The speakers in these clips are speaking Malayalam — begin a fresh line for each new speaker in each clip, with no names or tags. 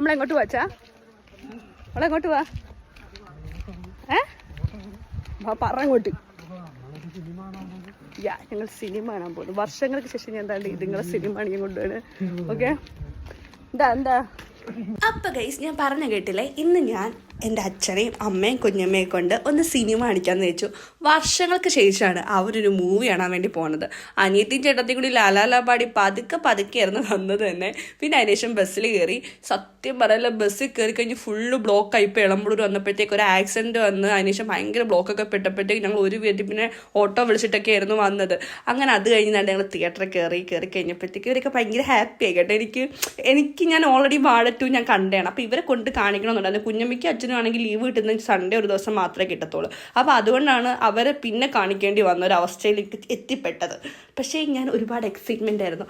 നമ്മളെങ്ങോട്ട് പോവാച്ചാ? നമ്മളെങ്ങോട്ട് പോവാ? പറങ്ങോട്ട്. ഞങ്ങൾ സിനിമ കാണാൻ പോകുന്നു. വർഷങ്ങൾക്ക് ശേഷം ഞാൻ എന്താണ്ട് ഇതുങ്ങളെ സിനിമ ആണ് ഞാൻ കൊണ്ടുപോണ്. ഓക്കെ, എന്താ അപ്പൊ ഗൈസ്, ഞാൻ പറഞ്ഞു കേട്ടില്ലേ, ഇന്ന് ഞാൻ എൻ്റെ അച്ഛനെയും അമ്മയും കുഞ്ഞമ്മയെ കൊണ്ട് ഒന്ന് സിനിമ കാണിക്കാമെന്ന് വെച്ചു. വർഷങ്ങൾക്ക് ശേഷമാണ് അവരൊരു മൂവി കാണാൻ വേണ്ടി പോകുന്നത്. അനിയത്തിയും ചേട്ടത്തിയും കൂടി ലാലാ പാടി പതുക്കെയായിരുന്നു വന്നത് തന്നെ. പിന്നെ അതിനുശേഷം ബസ്സിൽ കയറി. സത്യം പറയല്ല, ബസ്സിൽ കയറി കഴിഞ്ഞ് ഫുള്ള് ബ്ലോക്കായി. ഇപ്പോൾ എളമ്പൂർ വന്നപ്പോഴത്തേക്ക് ഒരു ആക്സിഡൻറ്റ് വന്ന് അതിനുശേഷം ഭയങ്കര ബ്ലോക്കൊക്കെ പെട്ടപ്പോഴത്തേക്ക് ഞങ്ങൾ ഒരു വീട്ടിൽ പിന്നെ ഓട്ടോ വിളിച്ചിട്ടൊക്കെ ആയിരുന്നു വന്നത്. അങ്ങനെ അത് കഴിഞ്ഞാൽ ഞങ്ങൾ തിയേറ്ററിൽ കയറി കഴിഞ്ഞപ്പോഴത്തേക്ക് ഇവരൊക്കെ ഭയങ്കര ഹാപ്പി ആയി കേട്ടോ. എനിക്ക് ഞാൻ ഓൾറെഡി വാഴ 2 ഞാൻ കണ്ടതാണ്. അപ്പോൾ ഇവരെ കൊണ്ട് കാണിക്കണമെന്നുണ്ടായിരുന്നു. കുഞ്ഞമ്മയ്ക്ക് അച്ഛനും ആണെങ്കിൽ ലീവ് കിട്ടുന്ന സൺഡേ ഒരു ദിവസം മാത്രമേ കിട്ടത്തുള്ളൂ. അപ്പോൾ അതുകൊണ്ടാണ് അവരെ പിന്നെ കാണിക്കേണ്ടി വന്ന ഒരു അവസ്ഥയിലേക്ക് എത്തിപ്പെട്ടത്. പക്ഷേ ഞാൻ ഒരുപാട് എക്സൈറ്റ്മെൻ്റ് ആയിരുന്നു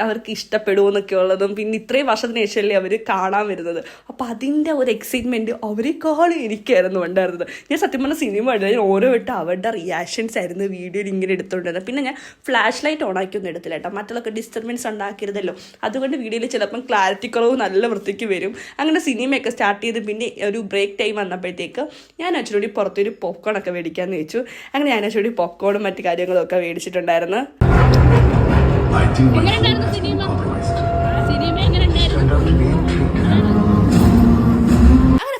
അവർക്ക് ഇഷ്ടപ്പെടുമെന്നൊക്കെ ഉള്ളതും. പിന്നെ ഇത്രയും വർഷത്തിന് ശേഷമല്ലേ അവർ കാണാൻ വരുന്നത്. അപ്പോൾ അതിൻ്റെ ഒരു എക്സൈറ്റ്മെൻറ്റ് അവരെക്കാളും എനിക്കായിരുന്നു ഉണ്ടായിരുന്നത്. ഞാൻ സത്യം പറഞ്ഞ സിനിമ കണ്ടത് ഞാൻ ഓരോ വട്ടം അവരുടെ റിയാക്ഷൻസ് ആയിരുന്നു വീഡിയോയിൽ ഇങ്ങനെ എടുത്തുകൊണ്ടിരുന്നത്. പിന്നെ ഞാൻ ഫ്ലാഷ് ലൈറ്റ് ഓണാക്കിയൊന്നും എടുത്തില്ല കേട്ടോ, മറ്റുള്ളവർക്ക് ഡിസ്റ്റർബൻസ് ഉണ്ടാക്കരുതല്ലോ. അതുകൊണ്ട് വീഡിയോയിൽ ചിലപ്പം ക്ലാരിറ്റി കുറവ് നല്ല വൃത്തിക്ക് വരും. അങ്ങനെ സിനിമയൊക്കെ സ്റ്റാർട്ട് ചെയ്ത് പിന്നെ ഒരു ബ്രേക്ക് ടൈം വന്നപ്പോഴത്തേക്ക് ഞാൻ അച്ഛനോടി പുറത്തൊരു പോപ്കോണൊക്കെ മേടിക്കാമെന്ന് വെച്ചു. അങ്ങനെ ഞാൻ അച്ഛനോടി പോപ്കോണും മറ്റു കാര്യങ്ങളൊക്കെ മേടിച്ചിട്ടുണ്ടായിരുന്നു.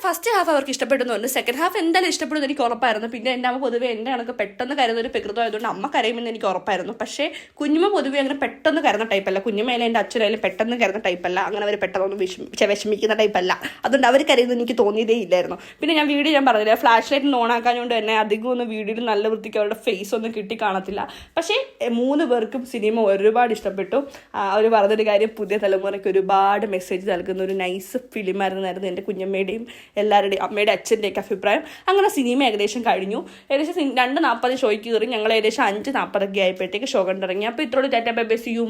ഫസ്റ്റ് ഹാഫ് അവർക്ക് ഇഷ്ടപ്പെടുന്നുണ്ട്. സെക്കൻഡ് ഹാഫ് എന്തായാലും ഇഷ്ടപ്പെടുന്നത് എനിക്ക് ഉറപ്പായിരുന്നു. പിന്നെ എൻ്റെ അമ്മ പൊതുവേ എൻ്റെ കണക്ക് പെട്ടെന്ന് കരുതുന്ന ഒരു പ്രകൃതമായതുകൊണ്ട് അമ്മ കരയുമെന്ന് എനിക്ക് ഉറപ്പായിരുന്നു. പക്ഷേ കുഞ്ഞുമ്മ പൊതുവേ അങ്ങനെ പെട്ടെന്ന് കരുന്ന ടൈപ്പല്ല. കുഞ്ഞുമ്മയിലും എൻ്റെ അച്ഛനായാലും പെട്ടെന്ന് കരുന്ന ടൈപ്പല്ല. അങ്ങനെ അവർ പെട്ടെന്നൊന്നും വിഷമിക്കുന്ന ടൈപ്പല്ല. അതുകൊണ്ട് അവർ കരയുന്നത് എനിക്ക് തോന്നിയതേ ഇല്ലായിരുന്നു. പിന്നെ ഞാൻ പറഞ്ഞില്ല, ഫ്ലാഷ് ലൈറ്റ് ഓണാക്കാഞ്ഞുകൊണ്ട് തന്നെ അധികം ഒന്നും വീഡിയോയിൽ നല്ല വൃത്തിക്ക് അവരുടെ ഫേസ് ഒന്നും കിട്ടി കാണത്തില്ല. പക്ഷേ 3 പേർക്കും സിനിമ ഒരുപാട് ഇഷ്ടപ്പെട്ടു. അവർ പറഞ്ഞൊരു കാര്യം, പുതിയ തലമുറയ്ക്ക് ഒരുപാട് മെസ്സേജ് നൽകുന്ന ഒരു നൈസ് ഫിലിമായിരുന്നായിരുന്നു എൻ്റെ കുഞ്ഞമ്മയുടെയും എല്ലാവരുടെയും അമ്മയുടെ അച്ഛൻ്റെയൊക്കെ അഭിപ്രായം. അങ്ങനെ സിനിമ ഏകദേശം കഴിഞ്ഞു. ഏകദേശം 2:40 ഷോയ്ക്ക് കയറി. ഞങ്ങൾ ഏകദേശം 5:40 ആയപ്പോഴത്തേക്ക് ഷോ കണ്ടിറങ്ങി. അപ്പോൾ ഇത്രയോട് tata bye bye, see U.